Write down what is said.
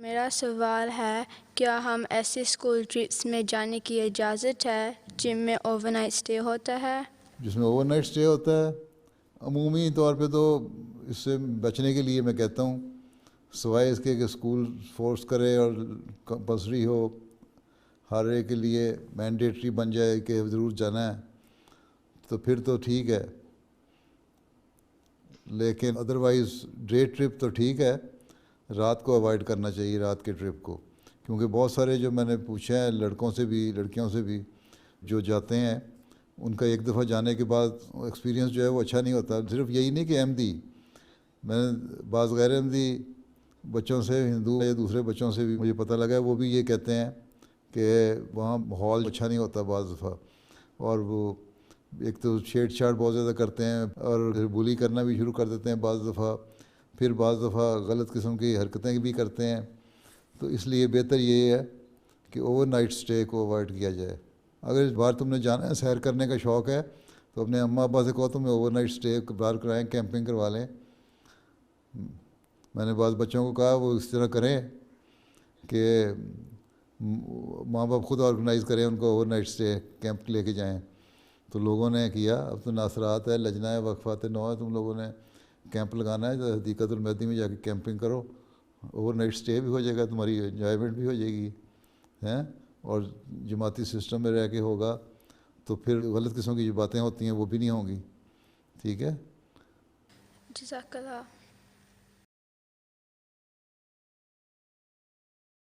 میرا سوال ہے، کیا ہم ایسے اسکول ٹرپس میں جانے کی اجازت ہے جن میں اوور نائٹ اسٹے ہوتا ہے؟ جس میں اوور نائٹ اسٹے ہوتا ہے؟ عمومی طور پہ تو اس سے بچنے کے لیے میں کہتا ہوں، سوائے اس کے کہ اسکول فورس کرے اور کمپلسری ہو، ہر ایک کے لیے مینڈیٹری بن جائے کہ ضرور جانا ہے، تو پھر تو ٹھیک ہے، لیکن ادروائز ڈے ٹرپ تو ٹھیک ہے، رات کو اوائڈ کرنا چاہیے، رات کے ٹرپ کو، کیونکہ بہت سارے جو میں نے پوچھا ہے لڑکوں سے بھی لڑکیوں سے بھی جو جاتے ہیں، ان کا ایک دفعہ جانے کے بعد ایکسپیرینس جو ہے وہ اچھا نہیں ہوتا۔ صرف یہی نہیں کہ احمدی، میں نے بعض غیر احمدی بچوں سے، ہندو یا دوسرے بچوں سے بھی مجھے پتہ لگا ہے، وہ بھی یہ کہتے ہیں کہ وہاں ماحول اچھا نہیں ہوتا بعض دفعہ، اور وہ ایک تو چھیڑ چھاڑ بہت زیادہ کرتے ہیں اور پھر بولی کرنا بھی شروع کر دیتے ہیں بعض دفعہ، پھر بعض دفعہ غلط قسم کی حرکتیں بھی کرتے ہیں۔ تو اس لیے بہتر یہ ہے کہ اوور نائٹ اسٹے کو اوائڈ کیا جائے۔ اگر اس بار تم نے جانا ہے، سیر کرنے کا شوق ہے، تو اپنے اماں ابا سے کہو تمہیں اوور نائٹ اسٹے بار کرائیں، کیمپنگ کروا لیں۔ میں نے بعض بچوں کو کہا وہ اس طرح کریں کہ ماں باپ خود آرگنائز کریں، ان کو اوور نائٹ اسٹے کیمپ لے کے جائیں۔ تو لوگوں نے کیا، اب تو ناصرات ہے، لجنہ ہے، وقفات نو ہے، تم لوگوں نے کیمپ لگانا ہے، تو حدیقۃ المہدی میں جا کے کیمپنگ کرو، اوور نائٹ اسٹے بھی ہو جائے گا، تمہاری انجوائمنٹ بھی ہو جائے گی ہیں، اور جماعتی سسٹم میں رہ کے ہوگا، تو پھر غلط قسم کی جو باتیں ہوتی ہیں وہ بھی نہیں ہوں گی۔ ٹھیک ہے؟ جزاک اللہ۔